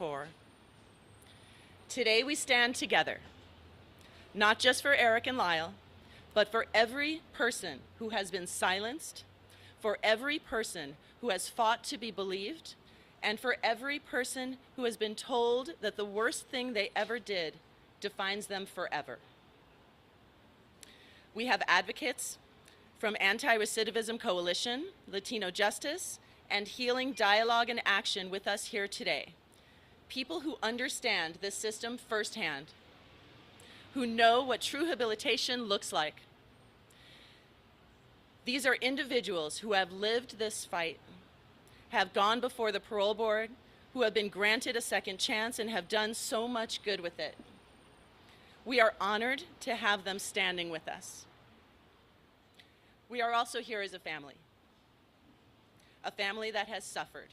before. Today we stand together, not just for Erik and Lyle, but for every person who has been silenced, for every person who has fought to be believed, and for every person who has been told that the worst thing they ever did defines them forever. We have advocates from Anti-Recidivism Coalition, Latino Justice, and Healing Dialogue and Action with us here today. People who understand this system firsthand, who know what true rehabilitation looks like. These are individuals who have lived this fight, have gone before the parole board, who have been granted a second chance and have done so much good with it. We are honored to have them standing with us. We are also here as a family that has suffered,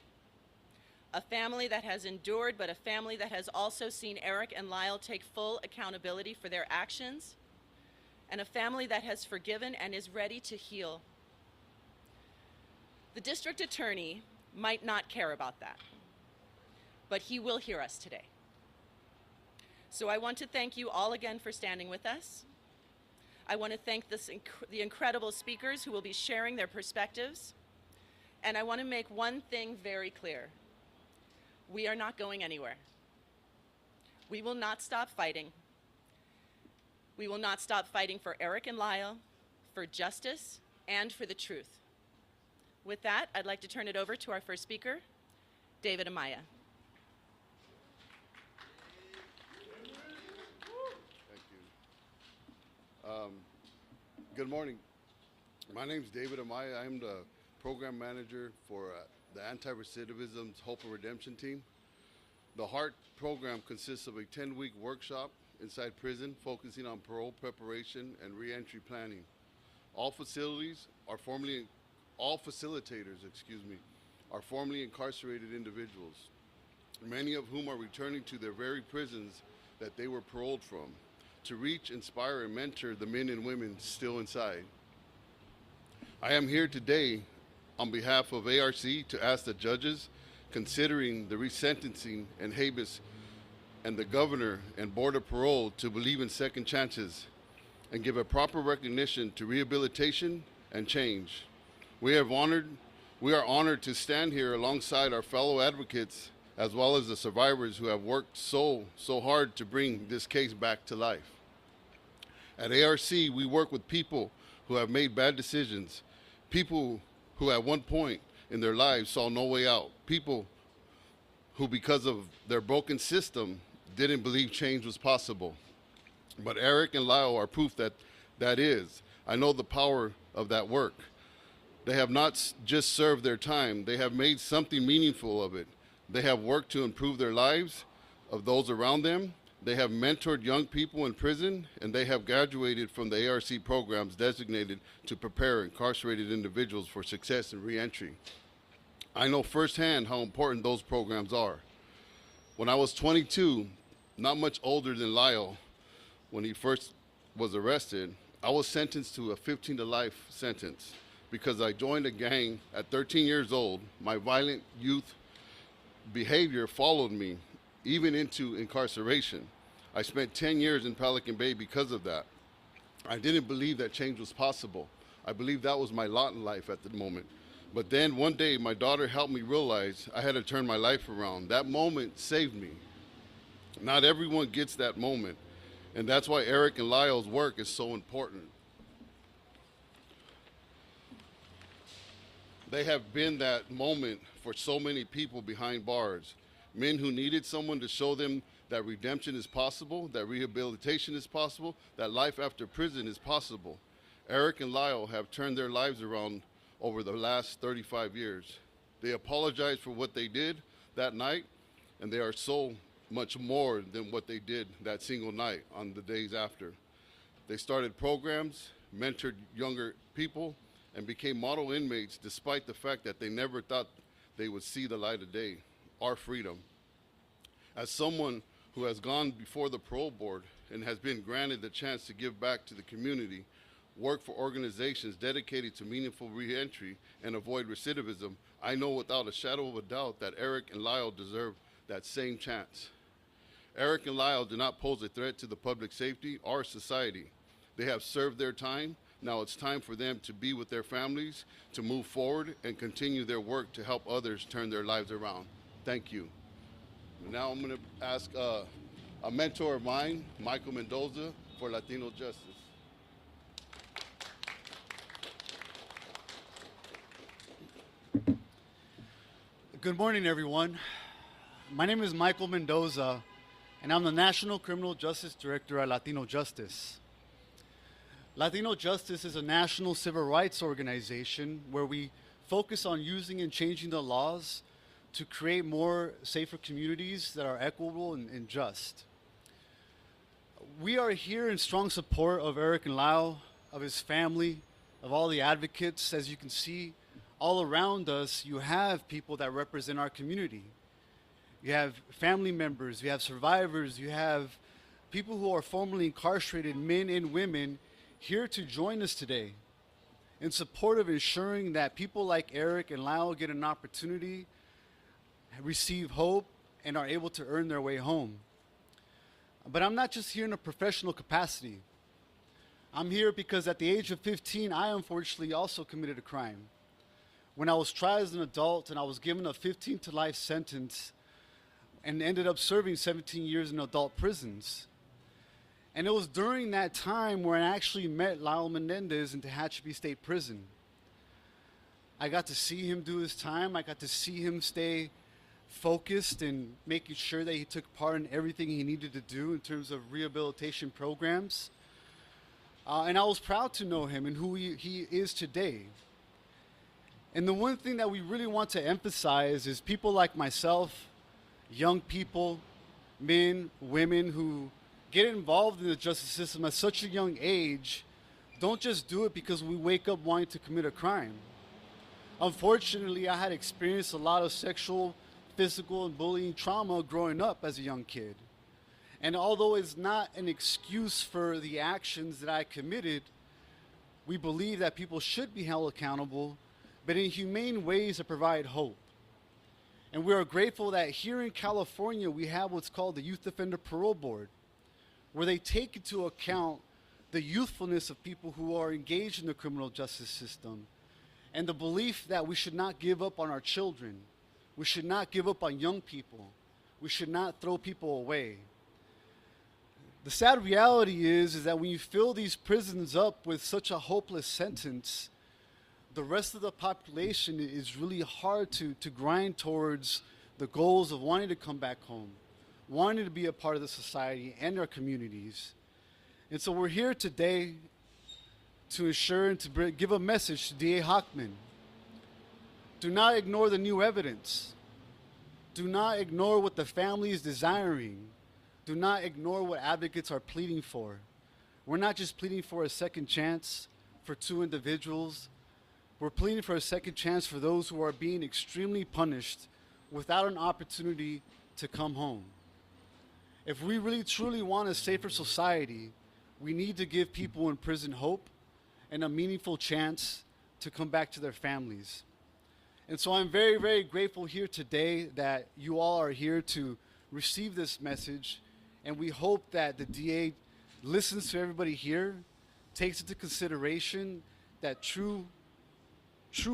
a family that has endured, but a family that has also seen Erik and Lyle take full accountability for their actions, and a family that has forgiven and is ready to heal. The district attorney might not care about that, but he will hear us today. So I want to thank you all again for standing with us. I want to thank the incredible speakers who will be sharing their perspectives. And I want to make one thing very clear. We are not going anywhere. We will not stop fighting. We will not stop fighting for Erik and Lyle, for justice, and for the truth. With that, I'd like to turn it over to our first speaker, David Amaya. Good morning. My name is David Amaya. I'm the program manager for the Anti-Recidivism's Hope and Redemption team. The HEART program consists of a 10-week workshop inside prison focusing on parole preparation and reentry planning. All facilitators are formerly incarcerated individuals, many of whom are returning to their very prisons that they were paroled from, to reach, inspire, and mentor the men and women still inside. I am here today on behalf of ARC to ask the judges considering the resentencing and habeas and the governor and board of parole to believe in second chances and give a proper recognition to rehabilitation and change. We are honored to stand here alongside our fellow advocates as well as the survivors who have worked so hard to bring this case back to life. At ARC, we work with people who have made bad decisions, people who at one point in their lives saw no way out, people who because of their broken system didn't believe change was possible. But Erik and Lyle are proof that that is. I know the power of that work. They have not just served their time, they have made something meaningful of it. They have worked to improve their lives of those around them. They have mentored young people in prison, and they have graduated from the ARC programs designated to prepare incarcerated individuals for success in reentry. I know firsthand how important those programs are. When I was 22, not much older than Lyle, when he first was arrested, I was sentenced to a 15 to life sentence because I joined a gang at 13 years old. My violent youth behavior followed me even into incarceration. I spent 10 years in Pelican Bay because of that. I didn't believe that change was possible. I believed that was my lot in life at the moment. But then one day my daughter helped me realize I had to turn my life around. That moment saved me. Not everyone gets that moment, and that's why Erik and Lyle's work is so important. They have been that moment for so many people behind bars. Men who needed someone to show them that redemption is possible, that rehabilitation is possible, that life after prison is possible. Erik and Lyle have turned their lives around over the last 35 years. They apologized for what they did that night, and they are so much more than what they did that single night on the days after. They started programs, mentored younger people, and became model inmates despite the fact that they never thought they would see the light of day, our freedom. As someone who has gone before the parole board and has been granted the chance to give back to the community, work for organizations dedicated to meaningful reentry and avoid recidivism, I know without a shadow of a doubt that Erik and Lyle deserve that same chance. Erik and Lyle do not pose a threat to the public safety or society. They have served their time. Now it's time for them to be with their families, to move forward and continue their work to help others turn their lives around. Thank you. Now I'm going to ask a mentor of mine, Michael Mendoza, for Latino Justice. Good morning, everyone. My name is Michael Mendoza, and I'm the National Criminal Justice Director at Latino Justice. Latino Justice is a national civil rights organization where we focus on using and changing the laws to create more safer communities that are equitable and just. We are here in strong support of Erik and Lyle, of his family, of all the advocates. As you can see, all around us, you have people that represent our community. You have family members, you have survivors, you have people who are formerly incarcerated, men and women, here to join us today in support of ensuring that people like Erik and Lyle get an opportunity, receive hope, and are able to earn their way home. But I'm not just here in a professional capacity. I'm here because at the age of 15, I unfortunately also committed a crime. When I was tried as an adult and I was given a 15 to life sentence and ended up serving 17 years in adult prisons. And it was during that time where I actually met Lyle Menendez in Tehachapi State Prison. I got to see him do his time. I got to see him stay focused and making sure that he took part in everything he needed to do in terms of rehabilitation programs. And I was proud to know him and who he is today. And the one thing that we really want to emphasize is people like myself, young people, men, women who get involved in the justice system at such a young age, don't just do it because we wake up wanting to commit a crime. Unfortunately, I had experienced a lot of sexual, physical, and bullying trauma growing up as a young kid. And although it's not an excuse for the actions that I committed, we believe that people should be held accountable, but in humane ways that provide hope. And we are grateful that here in California, we have what's called the Youth Offender Parole Board, where they take into account the youthfulness of people who are engaged in the criminal justice system and the belief that we should not give up on our children. We should not give up on young people. We should not throw people away. The sad reality is that when you fill these prisons up with such a hopeless sentence, the rest of the population is really hard to grind towards the goals of wanting to come back home, wanting to be a part of the society and our communities. And so we're here today to ensure and to give a message to DA Hochman. Do not ignore the new evidence. Do not ignore what the family is desiring. Do not ignore what advocates are pleading for. We're not just pleading for a second chance for two individuals. We're pleading for a second chance for those who are being extremely punished without an opportunity to come home. If we really truly want a safer society, we need to give people in prison hope and a meaningful chance to come back to their families. And so I'm very, very grateful here today that you all are here to receive this message, and we hope that the DA listens to everybody here, takes into consideration that true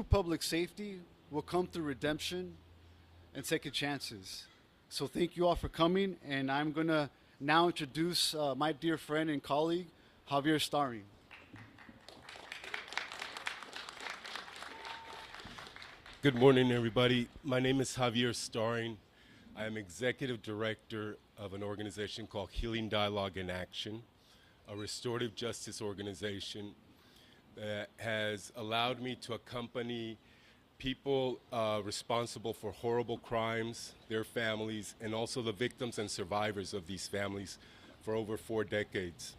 public safety will come through redemption and second chances. So thank you all for coming, and I'm going to now introduce my dear friend and colleague, Javier Starring. Good morning, everybody. My name is Javier Starring. I am Executive Director of an organization called Healing Dialogue in Action, a restorative justice organization that has allowed me to accompany people responsible for horrible crimes, their families, and also the victims and survivors of these families for over 4 decades.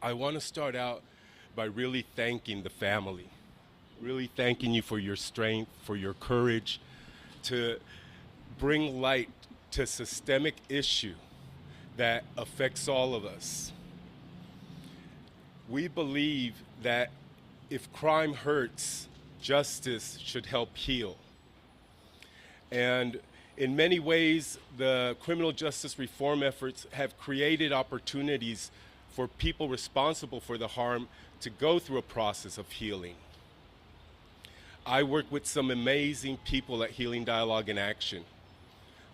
I want to start out by really thanking the family, really thanking you for your strength, for your courage to bring light to a systemic issue that affects all of us. We believe that if crime hurts, justice should help heal. And In many ways, the criminal justice reform efforts have created opportunities for people responsible for the harm to go through a process of healing. I work with some amazing people at Healing Dialogue in Action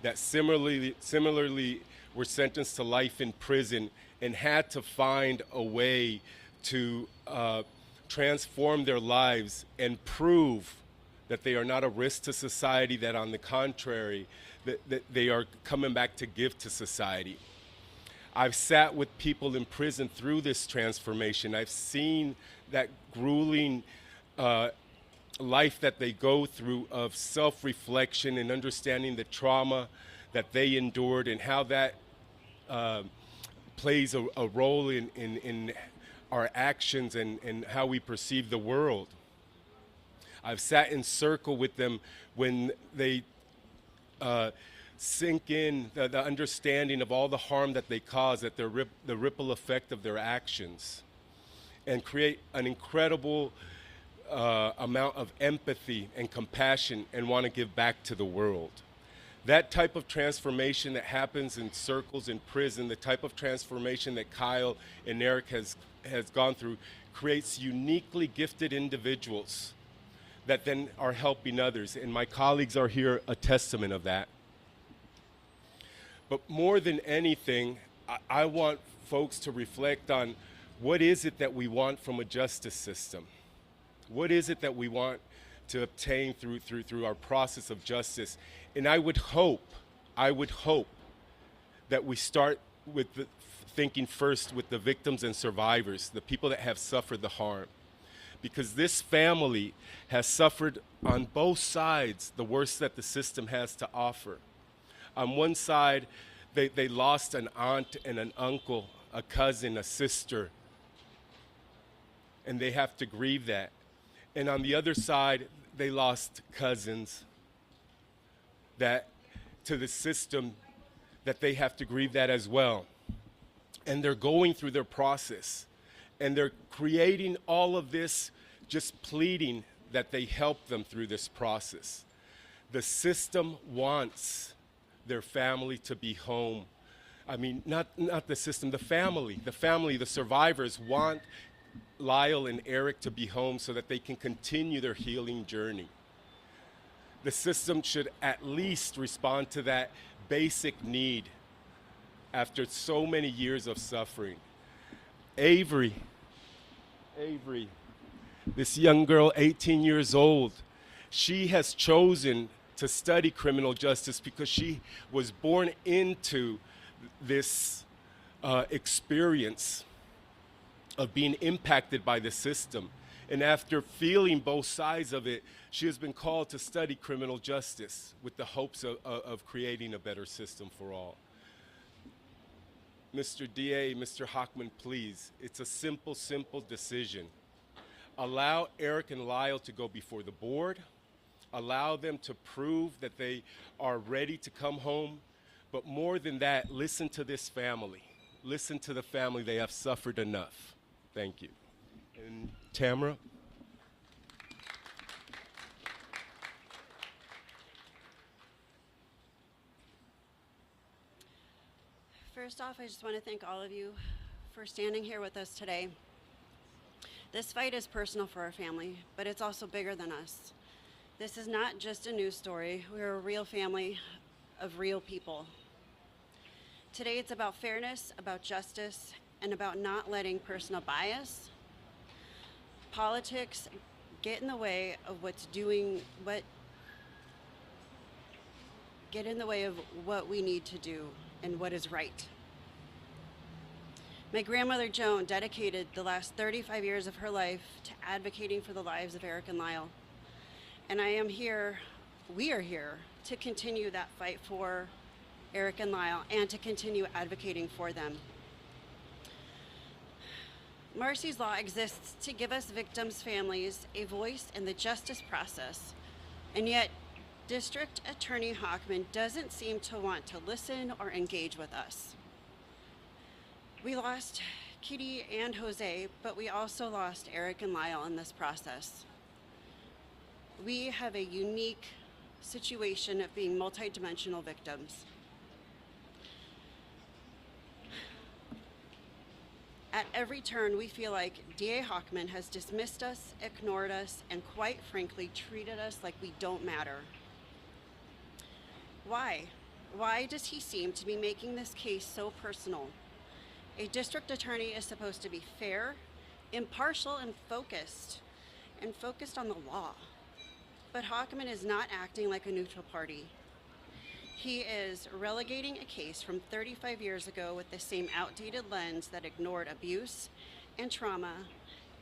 that similarly were sentenced to life in prison and had to find a way to transform their lives and prove that they are not a risk to society, that on the contrary, that they are coming back to give to society. I've sat with people in prison through this transformation. I've seen that grueling life that they go through of self-reflection and understanding the trauma that they endured and how that plays a role in our actions and how we perceive the world. I've sat in circle with them when they sink in the understanding of all the harm that they cause, that the ripple effect of their actions, and create an incredible amount of empathy and compassion and want to give back to the world. That type of transformation that happens in circles in prison, the type of transformation that Kyle and Erik has gone through, creates uniquely gifted individuals that then are helping others. And my colleagues are here a testament of that. But more than anything, I want folks to reflect on what is it that we want from a justice system? What is it that we want to obtain through our process of justice? And I would hope that we start with thinking first with the victims and survivors, the people that have suffered the harm. Because this family has suffered on both sides the worst that the system has to offer. On one side, they lost an aunt and an uncle, a cousin, a sister, and they have to grieve that. And on the other side, they lost cousins that to the system that they have to grieve that as well. And they're going through their process. And they're creating all of this, just pleading that they help them through this process. The system wants their family to be home. I mean, not the system, the family, the survivors want Lyle and Erik to be home so that they can continue their healing journey. The system should at least respond to that basic need after so many years of suffering. Avery, this young girl, 18 years old, she has chosen to study criminal justice because she was born into this experience of being impacted by the system. And after feeling both sides of it, she has been called to study criminal justice with the hopes of creating a better system for all. Mr. DA, Mr. Hochman, please, it's a simple decision. Allow Erik and Lyle to go before the board. Allow them to prove that they are ready to come home. But more than that, listen to this family. Listen to the family. They have suffered enough. Thank you. And Tamara? First off, I just want to thank all of you for standing here with us today. This fight is personal for our family, but it's also bigger than us. This is not just a news story. We're a real family of real people. Today it's about fairness, about justice, and about not letting personal bias, politics get in the way of what we need to do and what is right. My grandmother Joan dedicated the last 35 years of her life to advocating for the lives of Erik and Lyle. And we are here to continue that fight for Erik and Lyle and to continue advocating for them. Marcy's Law exists to give us victims' families a voice in the justice process, and yet District Attorney Hochman doesn't seem to want to listen or engage with us. We lost Kitty and Jose, but we also lost Erik and Lyle in this process. We have a unique situation of being multidimensional victims. At every turn, we feel like DA Hochman has dismissed us, ignored us, and quite frankly, treated us like we don't matter. Why? Why does he seem to be making this case so personal? A district attorney is supposed to be fair, impartial, and focused on the law. But Hochman is not acting like a neutral party. He is relegating a case from 35 years ago with the same outdated lens that ignored abuse and trauma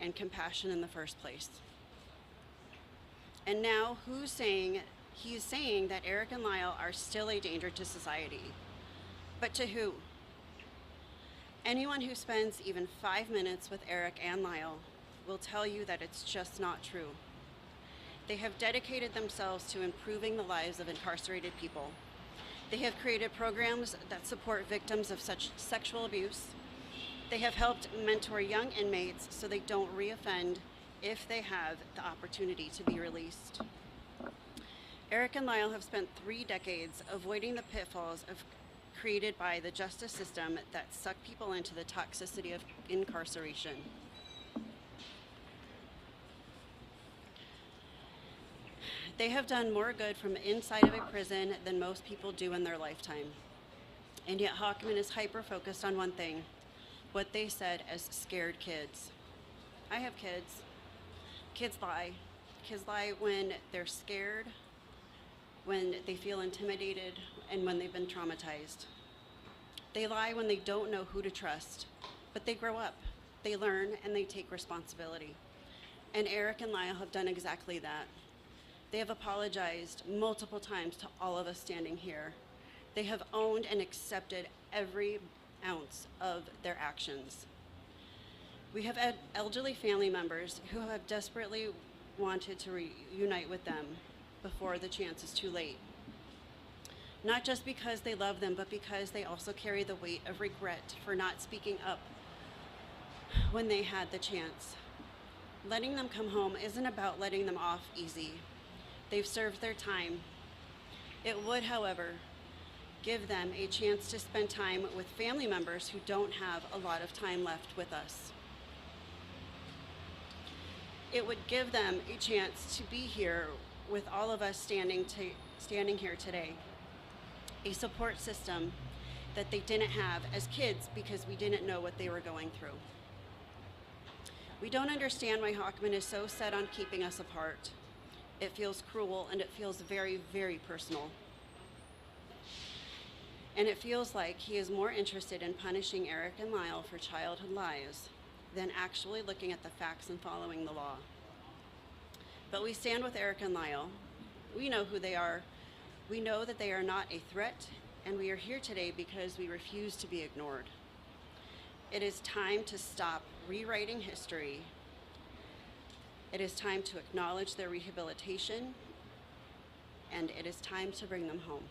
and compassion in the first place. And now he's saying that Erik and Lyle are still a danger to society. But to who? Anyone who spends even 5 minutes with Erik and Lyle will tell you that it's just not true. They have dedicated themselves to improving the lives of incarcerated people. They have created programs that support victims of such sexual abuse. They have helped mentor young inmates so they don't reoffend if they have the opportunity to be released. Erik and Lyle have spent 3 decades avoiding the pitfalls created by the justice system that suck people into the toxicity of incarceration. They have done more good from inside of a prison than most people do in their lifetime. And yet Hochman is hyper-focused on one thing, what they said as scared kids. I have kids. Kids lie. Kids lie when they're scared, when they feel intimidated, and when they've been traumatized. They lie when they don't know who to trust, but they grow up, they learn, and they take responsibility. And Erik and Lyle have done exactly that. They have apologized multiple times to all of us standing here. They have owned and accepted every ounce of their actions. We have had elderly family members who have desperately wanted to reunite with them before the chance is too late. Not just because they love them, but because they also carry the weight of regret for not speaking up when they had the chance. Letting them come home isn't about letting them off easy. They've served their time. It would, however, give them a chance to spend time with family members who don't have a lot of time left with us. It would give them a chance to be here with all of us standing here today. A support system that they didn't have as kids because we didn't know what they were going through. We don't understand why Hochman is so set on keeping us apart. It feels cruel and it feels very, very personal. And it feels like he is more interested in punishing Erik and Lyle for childhood lies than actually looking at the facts and following the law. But we stand with Erik and Lyle. We know who they are. We know that they are not a threat, and we are here today because we refuse to be ignored. It is time to stop rewriting history. It is time to acknowledge their rehabilitation, and it is time to bring them home.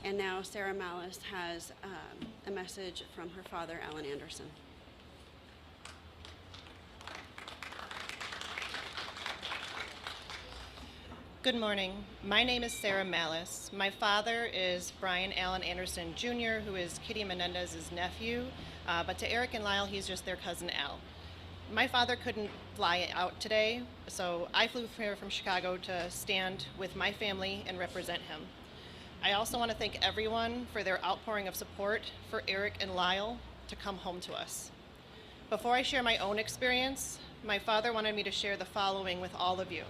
And now Sarah Malice has a message from her father, Alan Anderson. Good morning. My name is Sarah Malice. My father is Brian Allen Anderson Jr., who is Kitty Menendez's nephew, but to Erik and Lyle, he's just their cousin Al. My father couldn't fly out today, so I flew here from Chicago to stand with my family and represent him. I also want to thank everyone for their outpouring of support for Erik and Lyle to come home to us. Before I share my own experience, my father wanted me to share the following with all of you.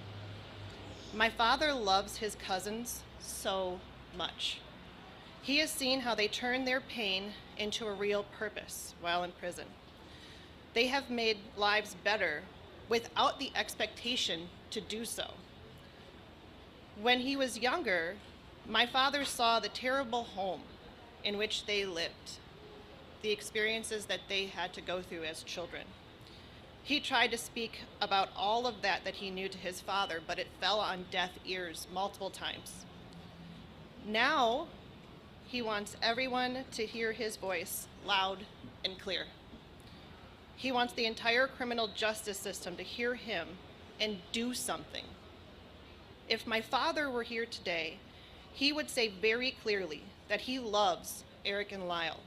My father loves his cousins so much. He has seen how they turn their pain into a real purpose while in prison. They have made lives better without the expectation to do so. When he was younger, my father saw the terrible home in which they lived, the experiences that they had to go through as children. He tried to speak about all of that he knew to his father, but it fell on deaf ears multiple times. Now, he wants everyone to hear his voice loud and clear. He wants the entire criminal justice system to hear him and do something. If my father were here today, he would say very clearly that he loves Erik and Lyle.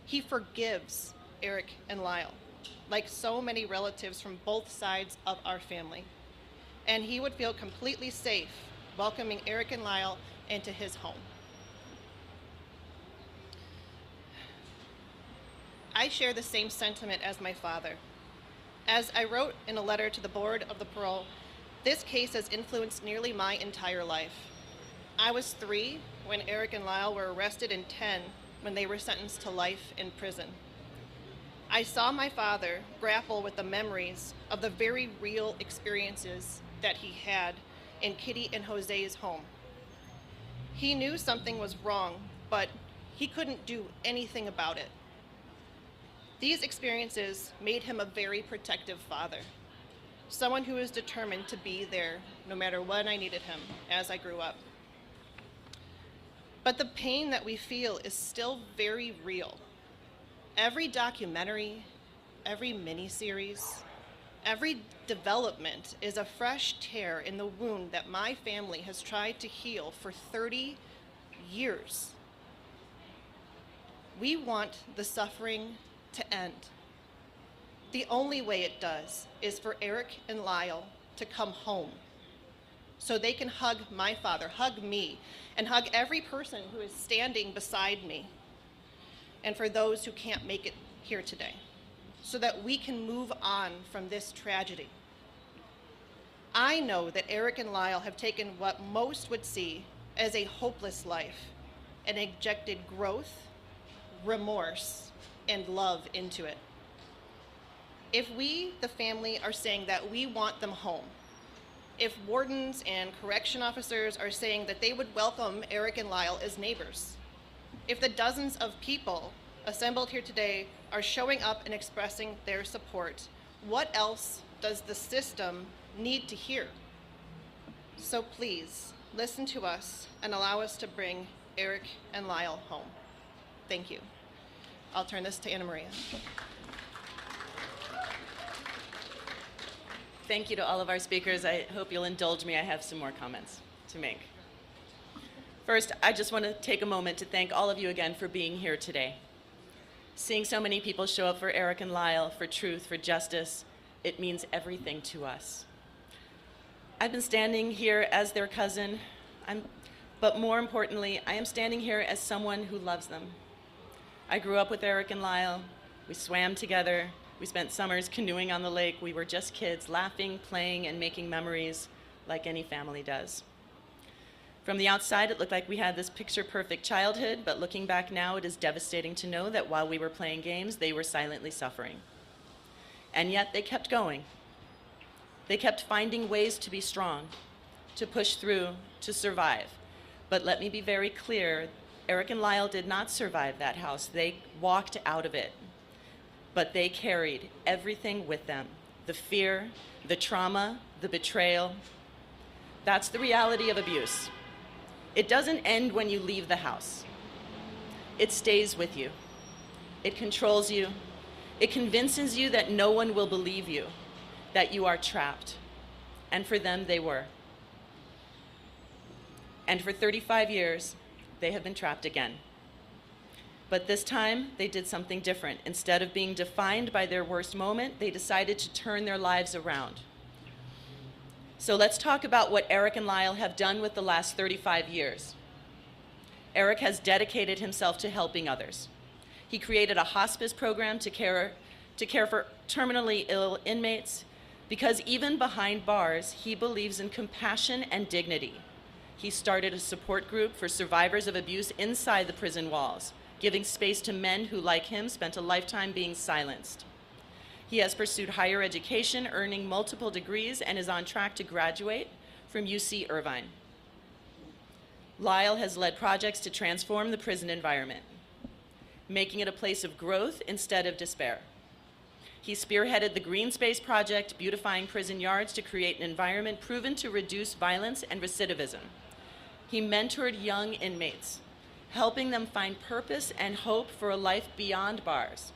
He forgives Erik and Lyle, like so many relatives from both sides of our family. And he would feel completely safe welcoming Erik and Lyle into his home. I share the same sentiment as my father. As I wrote in a letter to the board of the parole, this case has influenced nearly my entire life. I was 3 when Erik and Lyle were arrested and 10 when they were sentenced to life in prison. I saw my father grapple with the memories of the very real experiences that he had in Kitty and Jose's home. He knew something was wrong, but he couldn't do anything about it. These experiences made him a very protective father, someone who was determined to be there no matter when I needed him as I grew up. But the pain that we feel is still very real. Every documentary, every miniseries, every development is a fresh tear in the wound that my family has tried to heal for 30 years. We want the suffering to end. The only way it does is for Erik and Lyle to come home so they can hug my father, hug me, and hug every person who is standing beside me, and for those who can't make it here today, so that we can move on from this tragedy. I know that Erik and Lyle have taken what most would see as a hopeless life and injected growth, remorse, and love into it. If we, the family, are saying that we want them home, if wardens and correction officers are saying that they would welcome Erik and Lyle as neighbors, if the dozens of people assembled here today are showing up and expressing their support, what else does the system need to hear? So please, listen to us and allow us to bring Erik and Lyle home. Thank you. I'll turn this to Anna Maria. Thank you to all of our speakers. I hope you'll indulge me. I have some more comments to make. First, I just want to take a moment to thank all of you again for being here today. Seeing so many people show up for Erik and Lyle, for truth, for justice, it means everything to us. I've been standing here as their cousin, but more importantly, I am standing here as someone who loves them. I grew up with Erik and Lyle. We swam together. We spent summers canoeing on the lake. We were just kids, laughing, playing, and making memories like any family does. From the outside, it looked like we had this picture-perfect childhood, but looking back now, it is devastating to know that while we were playing games, they were silently suffering. And yet they kept going. They kept finding ways to be strong, to push through, to survive. But let me be very clear, Erik and Lyle did not survive that house. They walked out of it. But they carried everything with them, the fear, the trauma, the betrayal. That's the reality of abuse. It doesn't end when you leave the house. It stays with you. It controls you. It convinces you that no one will believe you, that you are trapped. And for them, they were. And for 35 years, they have been trapped again. But this time, they did something different. Instead of being defined by their worst moment, they decided to turn their lives around. So let's talk about what Erik and Lyle have done with the last 35 years. Erik has dedicated himself to helping others. He created a hospice program to care for terminally ill inmates, because even behind bars, he believes in compassion and dignity. He started a support group for survivors of abuse inside the prison walls, giving space to men who, like him, spent a lifetime being silenced. He has pursued higher education, earning multiple degrees, and is on track to graduate from UC Irvine. Lyle has led projects to transform the prison environment, making it a place of growth instead of despair. He spearheaded the Green Space Project, beautifying prison yards to create an environment proven to reduce violence and recidivism. He mentored young inmates, helping them find purpose and hope for a life beyond bars.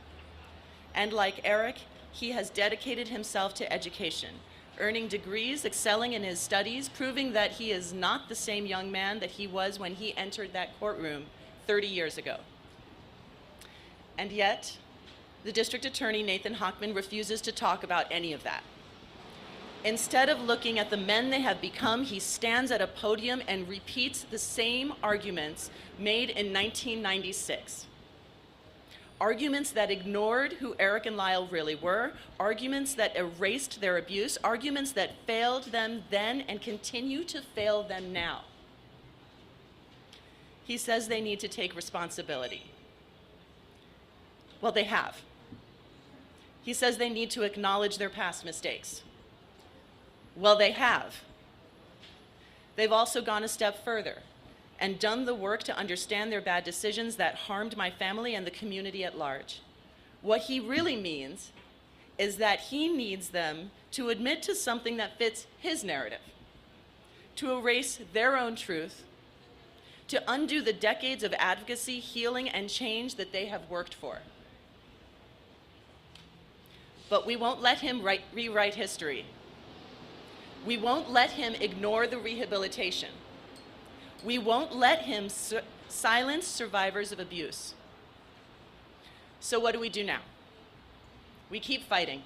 And like Erik, he has dedicated himself to education, earning degrees, excelling in his studies, proving that he is not the same young man that he was when he entered that courtroom 30 years ago. And yet, the district attorney, Nathan Hochman, refuses to talk about any of that. Instead of looking at the men they have become, he stands at a podium and repeats the same arguments made in 1996. Arguments that ignored who Erik and Lyle really were, arguments that erased their abuse, arguments that failed them then and continue to fail them now. He says they need to take responsibility. Well, they have. He says they need to acknowledge their past mistakes. Well, they have. They've also gone a step further and done the work to understand their bad decisions that harmed my family and the community at large. What he really means is that he needs them to admit to something that fits his narrative, to erase their own truth, to undo the decades of advocacy, healing, and change that they have worked for. But we won't let him rewrite history. We won't let him ignore the rehabilitation. We won't let him silence survivors of abuse. So what do we do now? We keep fighting.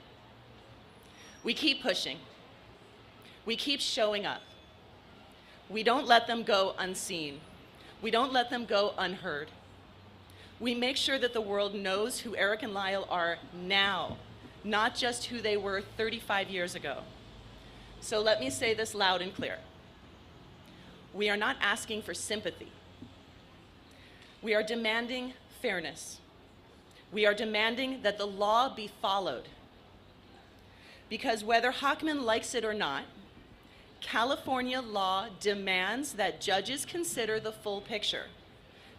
We keep pushing. We keep showing up. We don't let them go unseen. We don't let them go unheard. We make sure that the world knows who Erik and Lyle are now, not just who they were 35 years ago. So let me say this loud and clear. We are not asking for sympathy. We are demanding fairness. We are demanding that the law be followed. Because whether Hochman likes it or not, California law demands that judges consider the full picture,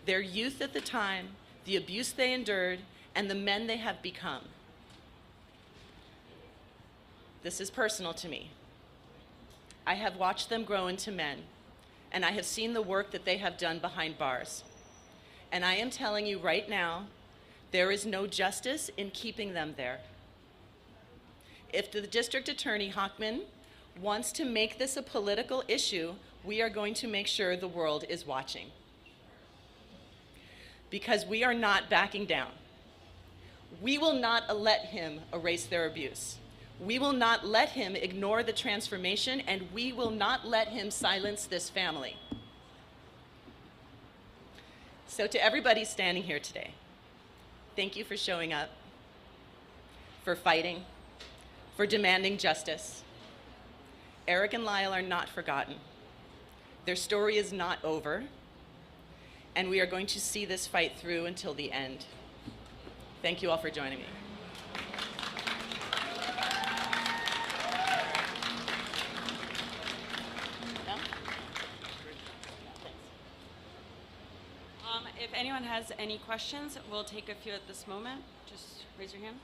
their youth at the time, the abuse they endured, and the men they have become. This is personal to me. I have watched them grow into men, and I have seen the work that they have done behind bars. And I am telling you right now, there is no justice in keeping them there. If the district attorney, Hochman, wants to make this a political issue, we are going to make sure the world is watching. Because we are not backing down. We will not let him erase their abuse. We will not let him ignore the transformation, and we will not let him silence this family. So to everybody standing here today, thank you for showing up, for fighting, for demanding justice. Erik and Lyle are not forgotten. Their story is not over, and we are going to see this fight through until the end. Thank you all for joining me. If anyone has any questions, we'll take a few at this moment. Just raise your hand.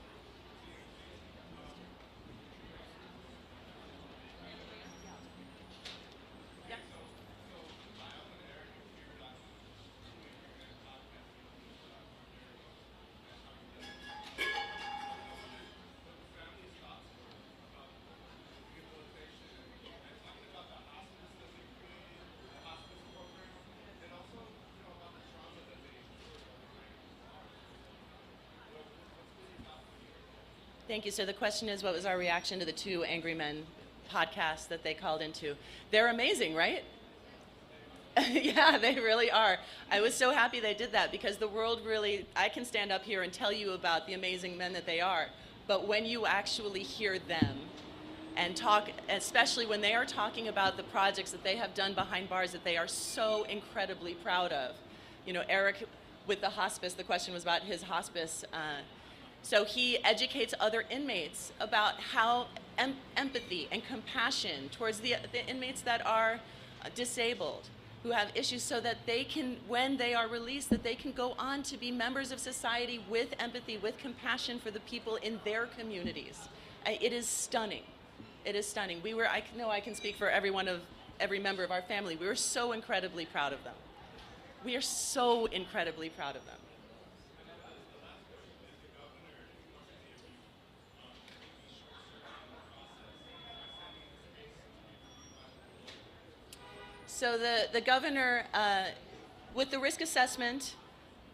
Thank you. So the question is, what was our reaction to the two Angry Men podcasts that they called into? They're amazing, right? Yeah, they really are. I was so happy they did that because the world really, I can stand up here and tell you about the amazing men that they are, but when you actually hear them and talk, especially when they are talking about the projects that they have done behind bars that they are so incredibly proud of. You know, Erik with the hospice, the question was about his hospice. So he educates other inmates about how empathy and compassion towards the inmates that are disabled, who have issues, so that they can, when they are released, that they can go on to be members of society with empathy, with compassion for the people in their communities. It is stunning. It is stunning. I know I can speak for every member of our family. We were so incredibly proud of them. We are so incredibly proud of them. So the governor, with the risk assessment,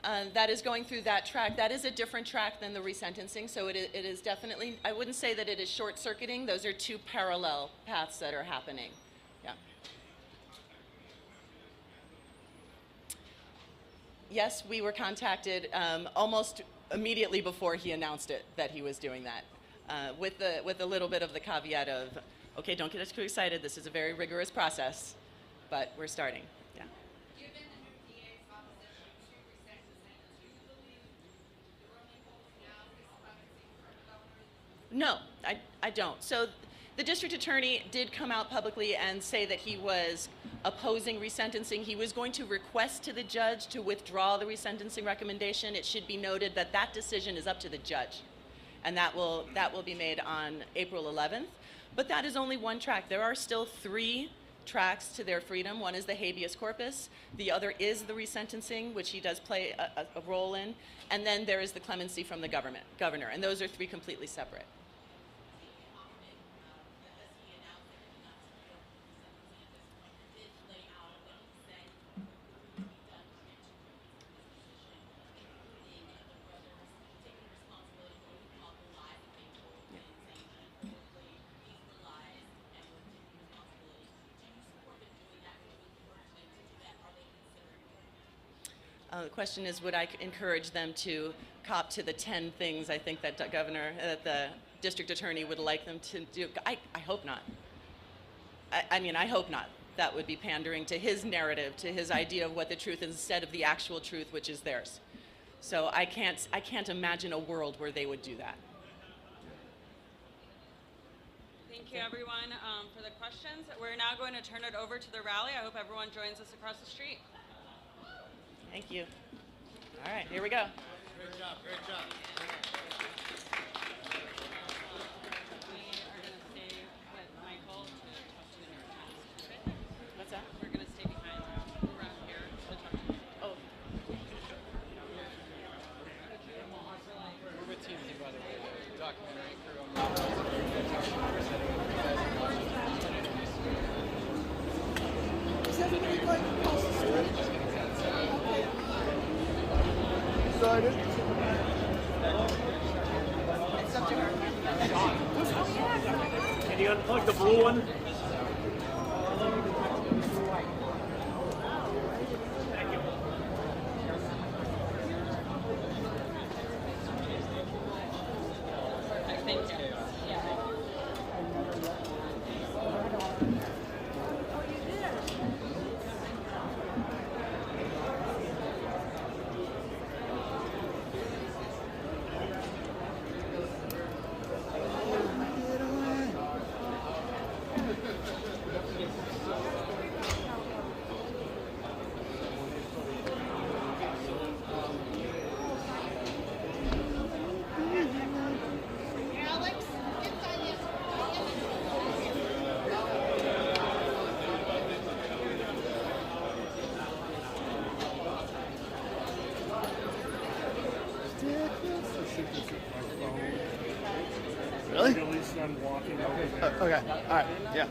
that is going through that track. That is a different track than the resentencing. So it is definitely, I wouldn't say that it is short-circuiting. Those are two parallel paths that are happening. Yeah. Yes, we were contacted almost immediately before he announced it that he was doing that, with a little bit of the caveat of, okay, don't get us too excited. This is a very rigorous process, but we're starting. Yeah. Given the new DA's opposition to resentencing, do you believe the ruling holds now is clemency for the governor? No, I don't. So the district attorney did come out publicly and say that he was opposing resentencing. He was going to request to the judge to withdraw the resentencing recommendation. It should be noted that that decision is up to the judge, and that will be made on April 11th. But that is only one track. There are still 3 tracks to their freedom. One is the habeas corpus. The other is the resentencing, which he does play a role in. And then there is the clemency from the governor. And those are 3 completely separate. The question is, would I encourage them to cop to the 10 things I think that the district attorney would like them to do? I hope not. I mean, I hope not. That would be pandering to his narrative, to his idea of what the truth is, instead of the actual truth, which is theirs. So I can't imagine a world where they would do that. Thank you, everyone, for the questions. We're now going to turn it over to the rally. I hope everyone joins us across the street. Thank you. All right, here we go. Great job, great job. We are going to stay with Michael to talk to the New York Times. Okay? What's that? We're going to stay behind around here to talk to you. Oh, We're with TMZ, by the way, the documentary crew. Can you unplug the blue one? Thank you. Really? At least I'm walking over there. Okay, all right, yeah.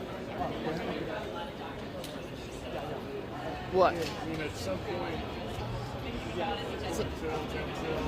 What? I mean, at some point, 10 till,